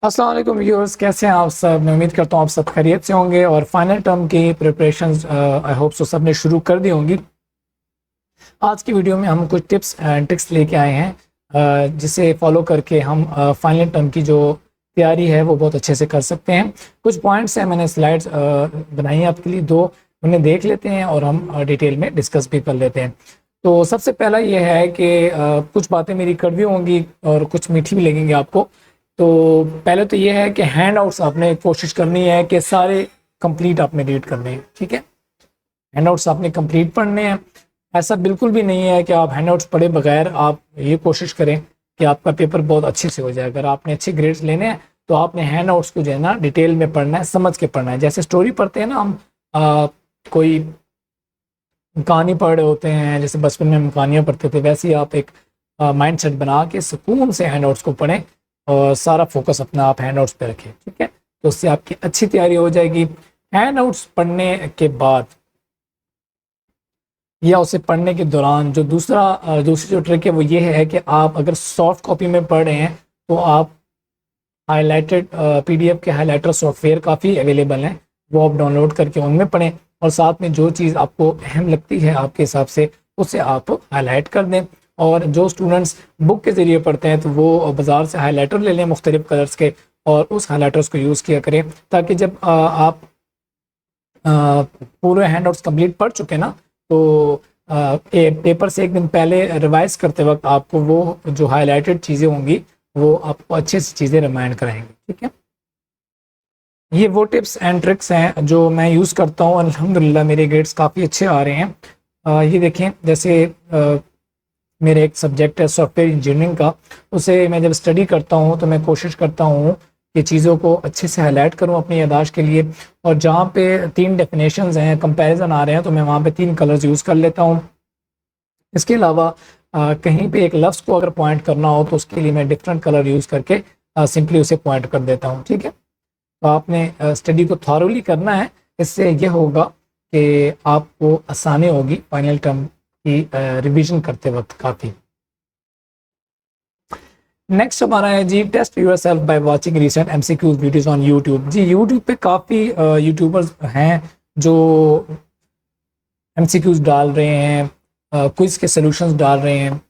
अस्सलाम वालेकुम व्यूअर्स, कैसे हैं आप सब। मैं उम्मीद करता हूँ आप सब खैरियत से होंगे और फाइनल टर्म की प्रिपरेशंस आई होप सो सब ने शुरू कर दी होंगी। आज की वीडियो में हम कुछ टिप्स एंड ट्रिक्स लेके आए हैं जिसे फॉलो करके हम फाइनल टर्म की जो तैयारी है वो बहुत अच्छे से कर सकते हैं। कुछ पॉइंट्स हैं, मैंने स्लाइड्स बनाई हैं आपके लिए, दो उन्हें देख लेते हैं और हम डिटेल में डिस्कस भी कर लेते हैं। तो सबसे पहला ये है कि कुछ बातें मेरी कड़वी होंगी और कुछ मीठी भी लगेंगी आपको। तो पहले तो ये है कि हैंड आउट्स आपने कोशिश करनी है कि सारे कंप्लीट आपने रीड करने हैं, ठीक है। हैंड आउट्स आपने कंप्लीट पढ़ने हैं। ऐसा बिल्कुल भी नहीं है कि आप हैंड आउट्स पढ़े बगैर आप ये कोशिश करें कि आपका पेपर बहुत अच्छे से हो जाए। अगर आपने अच्छे ग्रेड्स लेने हैं तो आपने हैंड आउट्स को जो है ना डिटेल में पढ़ना है, समझ के पढ़ना है। जैसे स्टोरी पढ़ते हैं ना हम, कोई कहानी पढ़ रहे होते हैं, जैसे बचपन में हम कहानियाँ पढ़ते थे, वैसे ही आप एक माइंड सेट बना के सुकून से हैंड आउट्स को पढ़ें और सारा फोकस अपना आप हैंड आउट्स पे रखें, ठीक है। तो उससे आपकी अच्छी तैयारी हो जाएगी। हैंड आउट्स पढ़ने के बाद या उसे पढ़ने के दौरान जो दूसरी जो ट्रिक है वो ये है कि आप अगर सॉफ्ट कॉपी में पढ़ रहे हैं तो आप हाईलाइटेड पीडीएफ के हाईलाइटर सॉफ्टवेयर काफ़ी अवेलेबल हैं, वो आप डाउनलोड करके उनमें पढ़ें और साथ में जो चीज़ आपको अहम लगती है आपके हिसाब से उसे आप हाईलाइट कर दें। और जो स्टूडेंट्स बुक के ज़रिए पढ़ते हैं तो वो बाज़ार से हाईलाइटर ले लें मुख्तलिफ कलर्स के और उस हाईलाइटर्स को यूज़ किया करें, ताकि जब आप पूरे हैंड आउट्स कम्प्लीट पढ़ चुके ना तो पेपर से एक दिन पहले रिवाइज करते वक्त आपको वो जो हाईलाइटेड चीज़ें होंगी वो आपको अच्छे से चीज़ें रिमाइंड कराएंगी, ठीक है। ये वो टिप्स एंड ट्रिक्स हैं जो मैं यूज़ करता हूँ। अल्हम्दुलिल्लाह मेरे ग्रेड्स काफ़ी अच्छे आ रहे हैं। ये देखें, जैसे मेरे एक सब्जेक्ट है सॉफ्टवेयर इंजीनियरिंग का, उसे मैं जब स्टडी करता हूँ तो मैं कोशिश करता हूँ कि चीज़ों को अच्छे से हाईलाइट करूँ अपनी यादाश्त के लिए। और जहाँ पे 3 डेफिनेशंस हैं, कंपैरिजन आ रहे हैं, तो मैं वहाँ पे 3 कलर्स यूज़ कर लेता हूँ। इसके अलावा कहीं पे एक लफ्ज़ को अगर पॉइंट करना हो तो उसके लिए मैं डिफरेंट कलर यूज़ करके सिंपली उसे पॉइंट कर देता हूँ, ठीक है। तो आपने स्टडी को थॉरोली करना है, इससे ये होगा कि आपको आसानी होगी फाइनल टर्म की रिवीजन करते वक्त काफ़ी। नेक्स्ट हमारा है जी, test yourself by watching recent MCQs videos on YouTube. जी यूट्यूब पे काफ़ी यूट्यूबर्स हैं जो एमसीक्यूज डाल रहे हैं, क्विज के सॉल्यूशंस डाल रहे हैं।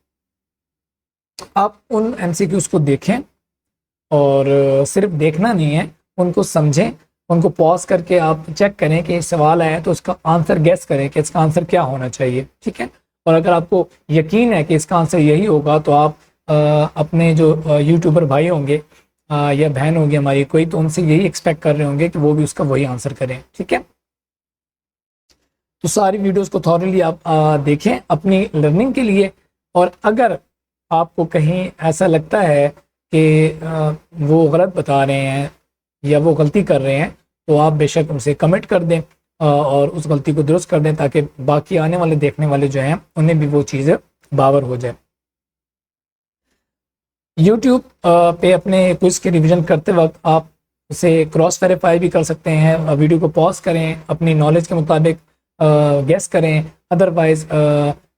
आप उन एमसीक्यूज को देखें और सिर्फ देखना नहीं है, उनको समझें, उनको पॉज करके आप चेक करें कि सवाल आया तो उसका आंसर गेस करें कि इसका आंसर क्या होना चाहिए, ठीक है। और अगर आपको यकीन है कि इसका आंसर यही होगा तो आप अपने जो यूट्यूबर भाई होंगे या बहन होगी हमारी कोई, तो उनसे यही एक्सपेक्ट कर रहे होंगे कि वो भी उसका वही आंसर करें, ठीक है। तो सारी वीडियोस को थॉरली आप देखें अपनी लर्निंग के लिए। और अगर आपको कहीं ऐसा लगता है कि वो गलत बता रहे हैं या वो गलती कर रहे हैं तो आप बेशक उनसे कमेंट कर दें और उस गलती को दुरुस्त कर दें, ताकि बाकी आने वाले देखने वाले जो हैं उन्हें भी वो चीज़ बावर हो जाए। यूट्यूब पे अपने क्विज के रिवीजन करते वक्त आप उसे क्रॉस वेरीफाई भी कर सकते हैं। वीडियो को पॉज करें, अपनी नॉलेज के मुताबिक गेस करें। अदरवाइज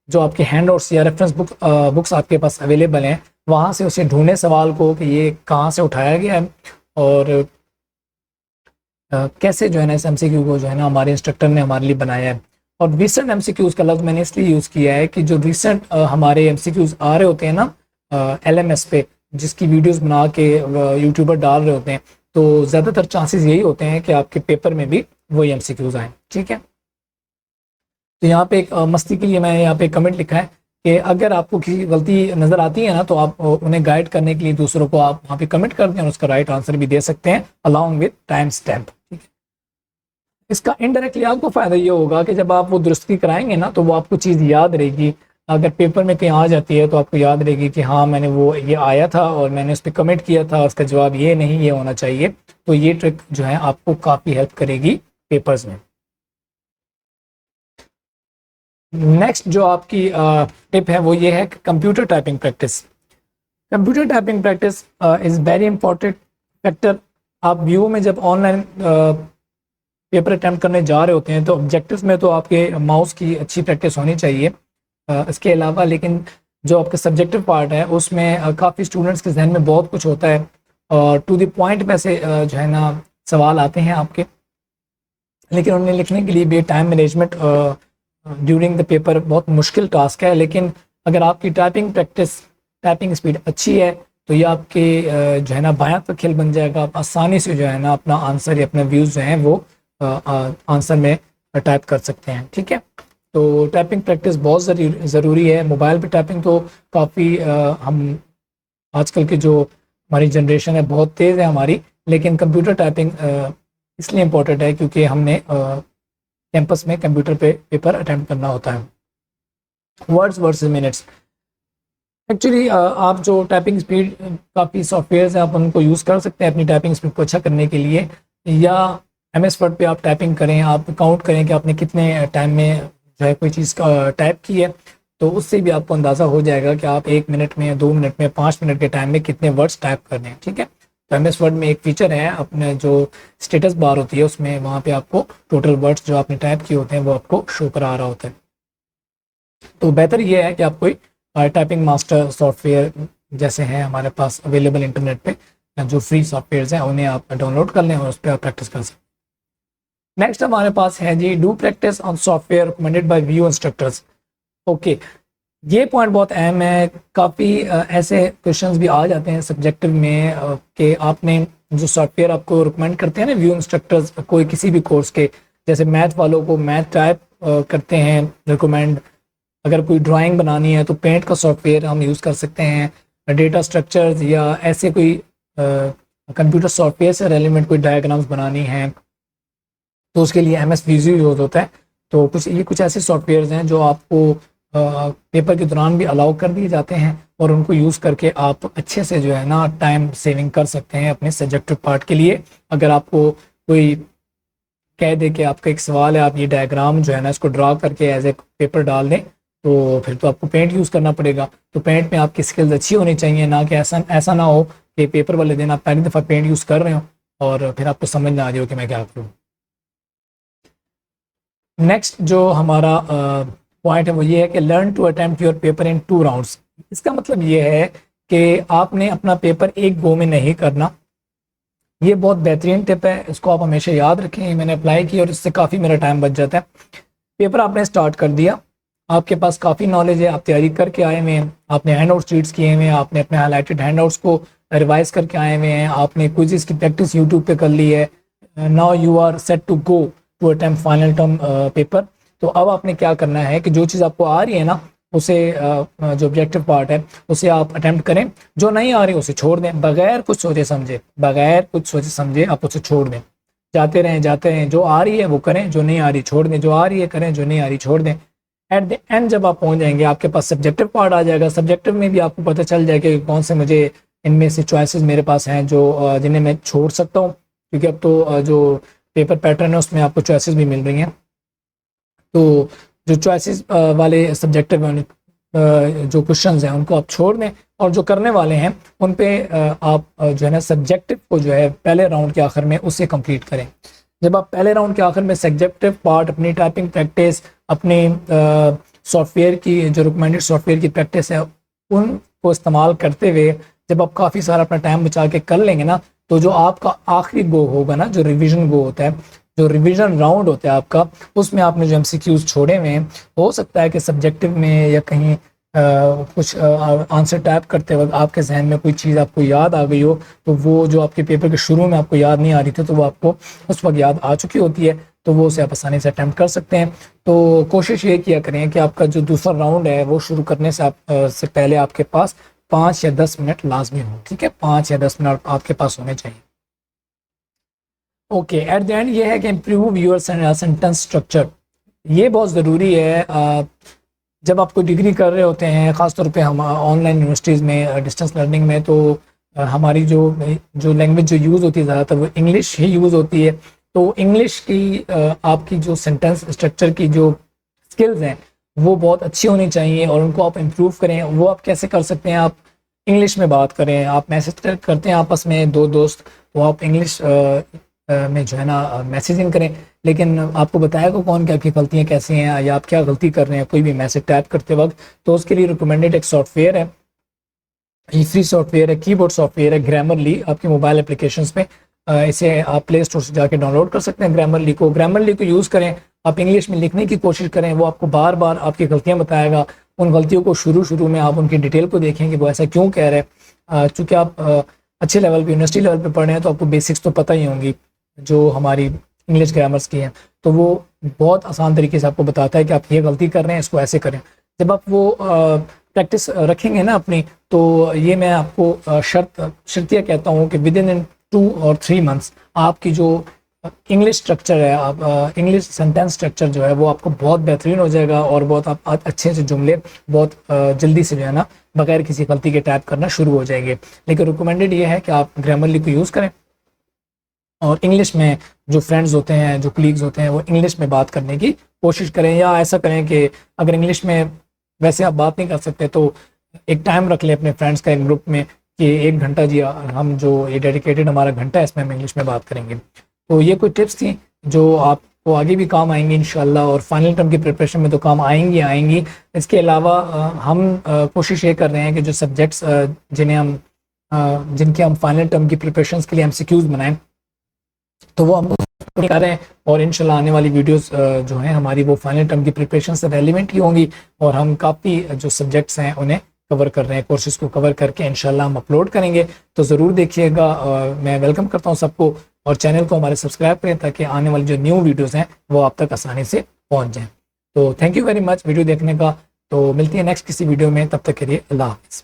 जो आपके हैंड आउट्स या रेफरेंस बुक्स आपके पास अवेलेबल हैं वहाँ से उसे ढूंढें सवाल को कि ये कहाँ से उठाया गया है और कैसे जो है ना इस एमसीक्यू को जो है ना हमारे इंस्ट्रक्टर ने हमारे लिए बनाया है। और रिसेंट एमसीक्यूज़ का लफ्ज़ मैंने इसलिए यूज़ किया है कि जो रिसेंट हमारे एमसीक्यूज़ आ रहे होते हैं ना एलएमएस पे, जिसकी वीडियोस बना के यूट्यूबर डाल रहे होते हैं, तो ज़्यादातर चांसेस यही होते हैं कि आपके पेपर में भी वही एमसीक्यूज़ आएँ, ठीक है। तो यहाँ पे एक मस्ती के लिए मैं यहाँ पे कमेंट लिखा है कि अगर आपको किसी गलती नज़र आती है ना तो आप उन्हें गाइड करने के लिए दूसरों को आप वहाँ पे कमेंट कर दें और उसका राइट आंसर भी दे सकते हैं अलॉन्ग विद टाइम स्टैम्प, ठीक है। इसका इनडायरेक्टली आपको फ़ायदा ये होगा कि जब आप वो दुरुस्ती कराएंगे ना तो वो आपको चीज़ याद रहेगी। अगर पेपर में कहीं आ जाती है तो आपको याद रहेगी कि हाँ मैंने वो ये आया था और मैंने उस पर कमेंट किया था, उसका जवाब ये नहीं ये होना चाहिए। तो ये ट्रिक जो है आपको काफ़ी हेल्प करेगी पेपर्स में। नेक्स्ट जो आपकी टिप है वो ये है कि computer typing practice. Computer typing practice is very important factor. आप व्यू में जब ऑनलाइन पेपर अटैम्प्ट करने जा रहे होते हैं तो ऑब्जेक्टिव्स में तो आपके माउस की अच्छी प्रैक्टिस होनी चाहिए। इसके अलावा लेकिन जो आपका सब्जेक्टिव पार्ट है उसमें काफ़ी स्टूडेंट्स के जहन में बहुत कुछ होता है और टू द पॉइंट में से जो है ना सवाल आते हैं आपके, लेकिन उन्हें लिखने के लिए भी time management during the paper बहुत मुश्किल टास्क है। लेकिन अगर आपकी टाइपिंग स्पीड अच्छी है तो ये आपके जो है ना बायां का खेल बन जाएगा। आप आसानी से जो है ना अपना आंसर या अपने व्यूज़ जो हैं वो आंसर में टाइप कर सकते हैं। ठीक है, तो टाइपिंग प्रैक्टिस बहुत ज़रूरी है। मोबाइल पे टाइपिंग तो काफ़ी हम आजकल की जो हमारी जनरेशन है बहुत तेज़ है हमारी, लेकिन कंप्यूटर टाइपिंग इसलिए इम्पोर्टेंट है क्योंकि हमने कैंपस में कंप्यूटर पे पेपर अटेम्प्ट करना होता है। वर्ड्स वर्सेस मिनट्स, एक्चुअली आप जो टाइपिंग स्पीड काफ़ी सॉफ्टवेयर हैं आप उनको यूज़ कर सकते हैं अपनी टाइपिंग स्पीड को अच्छा करने के लिए, या MS वर्ड पे आप टाइपिंग करें, आप काउंट करें कि आपने कितने टाइम में जो है कोई चीज़ का टाइप की है, तो उससे भी आपको अंदाज़ा हो जाएगा कि आप 1 मिनट में, 2 मिनट में, 5 मिनट के टाइम में कितने वर्ड्स टाइप करने हैं। ठीक है, तो MS वर्ड में एक फीचर है, अपने जो स्टेटस बार होती है उसमें वहाँ पे आपको टोटल वर्ड्स जो आपने टाइप किए होते हैं वो आपको शो करा रहा होता है। तो बेहतर ये है कि आप कोई टाइपिंग मास्टर सॉफ्टवेयर जैसे हैं हमारे पास अवेलेबल इंटरनेट पे, जो फ्री सॉफ्टवेयर हैं उन्हें आप डाउनलोड कर लें और उस पर आप प्रैक्टिस कर सकते हैं। नेक्स्ट हमारे पास है जी, do practice on software recommended by view instructors. Okay, ये पॉइंट बहुत अहम है। काफ़ी ऐसे क्वेश्चंस भी आ जाते हैं सब्जेक्टिव में कि आपने जो सॉफ्टवेयर आपको रिकमेंड करते हैं ना व्यू इंस्ट्रक्टर्स कोई किसी भी कोर्स के, जैसे मैथ वालों को मैथ टाइप करते हैं रिकमेंड, अगर कोई ड्राइंग बनानी है तो पेंट का सॉफ्टवेयर हम यूज़ कर सकते हैं, डेटा स्ट्रक्चर्स या ऐसे कोई कंप्यूटर सॉफ्टवेयर से रेलिवेंट कोई डायग्राम्स बनानी है तो उसके लिए MS विजुअल यूज होता है। तो कुछ ऐसे सॉफ्टवेयर्स हैं जो आपको पेपर के दौरान भी अलाउ कर दिए जाते हैं और उनको यूज़ करके आप अच्छे से जो है ना टाइम सेविंग कर सकते हैं अपने सब्जेक्टिव पार्ट के लिए। अगर आपको कोई कह दे कि आपका एक सवाल है, आप ये डायग्राम जो है ना इसको ड्रा करके एज ए पेपर डाल दें, तो फिर तो आपको पेंट यूज़ करना पड़ेगा। तो पेंट में आपकी स्किल्स अच्छी होनी चाहिए, ना कि ऐसा ना हो कि पेपर वाले दिन आप पहली दफ़ा पेंट यूज़ कर रहे हो और फिर आपको समझ ना आ रही हो कि मैं क्या करूँ। नेक्स्ट जो हमारा पॉइंट है वो ये है कि learn to attempt your paper in 2 rounds. इसका मतलब ये है कि आपने अपना पेपर एक गो में नहीं करना। ये बहुत बेहतरीन टिप है, इसको आप हमेशा याद रखें। मैंने अप्लाई किया और इससे काफ़ी मेरा टाइम बच जाता है। पेपर आपने स्टार्ट कर दिया, आपके पास काफ़ी नॉलेज है, आप तैयारी करके आए हुए हैं, आपने हैंड आउट शीट्स किए हुए हैं, आपने अपने हाईलाइटेड हैंड आउट्स को रिवाइज करके आए हुए हैं, आपने क्विज़ की प्रैक्टिस यूट्यूब पे कर ली है। Now you are set to go to attempt final term paper. तो अब आपने क्या करना है कि जो चीज़ आपको आ रही है ना उसे जो ऑब्जेक्टिव पार्ट है उसे आप अटेम्प्ट करें, जो नहीं आ रही उसे छोड़ दें, बगैर कुछ सोचे समझे आप उसे छोड़ दें। जाते रहें, जो आ रही है वो करें, जो नहीं आ रही छोड़ दें, जो आ रही है करें, जो नहीं आ रही छोड़ दें। एट द एंड जब आप पहुंच जाएंगे आपके पास सब्जेक्टिव पार्ट आ जाएगा। सब्जेक्टिव में भी आपको पता चल जाएगा कि कौन से मुझे इनमें से चॉइसेस मेरे पास हैं जो जिन्हें मैं छोड़ सकता हूँ, क्योंकि अब तो जो पेपर पैटर्न है उसमें आपको चॉइसेस भी मिल रही हैं। तो जो चॉइसेस वाले सब्जेक्टिव जो क्वेश्चंस हैं उनको आप छोड़ दें और जो करने वाले हैं उन पे आप जो है ना सब्जेक्टिव को जो है पहले राउंड के आखिर में उससे कंप्लीट करें। जब आप पहले राउंड के आखिर में सब्जेक्टिव पार्ट, अपनी टाइपिंग प्रैक्टिस, अपनी सॉफ्टवेयर की जो रिकमेंडेड सॉफ्टवेयर की प्रैक्टिस है उनको इस्तेमाल करते हुए जब आप काफ़ी सारा अपना टाइम बचा के कर लेंगे ना, तो जो आपका आखिरी गो होगा ना, जो रिवीजन गो होता है, जो रिवीजन राउंड होता है आपका, उसमें आपने जो MCQs छोड़े हुए हैं, हो सकता है कि सब्जेक्टिव में या कहीं कुछ आंसर टाइप करते वक्त आपके जहन में कोई चीज़ आपको याद आ गई हो, तो वो जो आपके पेपर के शुरू में आपको याद नहीं आ रही थी तो वो आपको उस वक्त याद आ चुकी होती है, तो वो उसे आप आसानी से अटैम्प्ट कर सकते हैं। तो कोशिश ये किया करें कि आपका जो दूसरा राउंड है वो शुरू करने से से पहले आपके पास 5 या 10 मिनट लाजमी हो। ठीक है, 5 या 10 मिनट आपके पास होने चाहिए। ओके, एट द एंड ये है कि इम्प्रूव योर सेंटेंस स्ट्रक्चर। ये बहुत ज़रूरी है। जब आप कोई डिग्री कर रहे होते हैं, ख़ासतौर पे हम ऑनलाइन यूनिवर्सिटीज़ में डिस्टेंस लर्निंग में, तो हमारी जो लैंग्वेज जो यूज़ होती है ज़्यादातर वो इंग्लिश ही यूज़ होती है। तो इंग्लिश की आपकी जो सेंटेंस स्ट्रक्चर की जो स्किल्स हैं वो बहुत अच्छी होनी चाहिए और उनको आप इम्प्रूव करें। वो आप कैसे कर सकते हैं? आप इंग्लिश में बात करें, आप मैसेज करते हैं आपस में दो दोस्त, तो आप इंग्लिश में जो है ना मैसेजिंग करें, लेकिन आपको बताएगा कौन कि आपकी गलतियाँ कैसी हैं या आप क्या गलती कर रहे हैं कोई भी मैसेज टाइप करते वक्त। तो उसके लिए रिकमेंडेड एक सॉफ्टवेयर है ये फ्री सॉफ्टवेयर है, कीबोर्ड सॉफ्टवेयर है ग्रामरली, आपके मोबाइल एप्लीकेशंस पे इसे आप प्ले स्टोर से जाके डाउनलोड कर सकते हैं। ग्रामरली को यूज़ करें, आप इंग्लिश में लिखने की कोशिश करें, वो आपको बार बार आपकी गलतियां बताएगा। उन गलतियों को शुरू में आप उनकी डिटेल को देखें कि वो ऐसा क्यों कह रहे हैं। चूँकि आप अच्छे लेवल पे, यूनिवर्सिटी लेवल पे पढ़ रहे हैं, तो आपको बेसिक्स तो पता ही होंगी जो हमारी इंग्लिश ग्रामर्स की हैं। तो वो बहुत आसान तरीके से आपको बताता है कि आप ये गलती कर रहे हैं, इसको ऐसे करें। जब आप वो प्रैक्टिस रखेंगे ना अपनी, तो ये मैं आपको शर्तिया कहता हूँ कि विद इन 2 और 3 मंथ्स आपकी जो इंग्लिश स्ट्रक्चर है, आप इंग्लिश सेंटेंस स्ट्रक्चर जो है वो आपको बहुत बेहतरीन हो जाएगा और बहुत आप अच्छे से जुमले बहुत जल्दी से जो है ना बगैर किसी गलती के टाइप करना शुरू हो जाएंगे। लेकिन रिकमेंडेड ये है कि आप ग्रामरली को यूज़ करें और इंग्लिश में जो फ्रेंड्स होते हैं, जो कलीग्स होते हैं, वो इंग्लिश में बात करने की कोशिश करें। या ऐसा करें कि अगर इंग्लिश में वैसे आप बात नहीं कर सकते तो एक टाइम रख लें अपने फ्रेंड्स का एक ग्रुप में कि 1 घंटा जी हम जो ये डेडिकेटेड हमारा घंटा है इसमें हम इंग्लिश में बात करेंगे। तो ये कुछ टिप्स थी जो आपको आगे भी काम आएंगी इंशाल्लाह, और फाइनल टर्म की प्रिपरेशन में तो काम आएंगी। इसके अलावा हम कोशिश ये कर रहे हैं कि जो सब्जेक्ट्स जिनके हम फाइनल टर्म की प्रिपरेशन के लिए MCQs बनाएं, तो वो हम कर रहे हैं। और इंशाल्लाह आने वाली वीडियोस जो हैं हमारी, वो फाइनल टर्म की प्रिपरेशन से रेलिवेंट ही होंगी, और हम काफ़ी जो सब्जेक्ट्स हैं उन्हें कवर कर रहे हैं, कोर्सेज को कवर करके इंशाल्लाह हम अपलोड करेंगे। तो ज़रूर देखिएगा। मैं वेलकम करता हूँ सबको, और चैनल को हमारे सब्सक्राइब करें ताकि आने वाली जो न्यू वीडियोज़ हैं वो आप तक आसानी से पहुँच जाएँ। तो thank you very much video देखने का। तो मिलती है नेक्स्ट किसी वीडियो में, तब तक के लिए अल्लाह हाफ़िज़।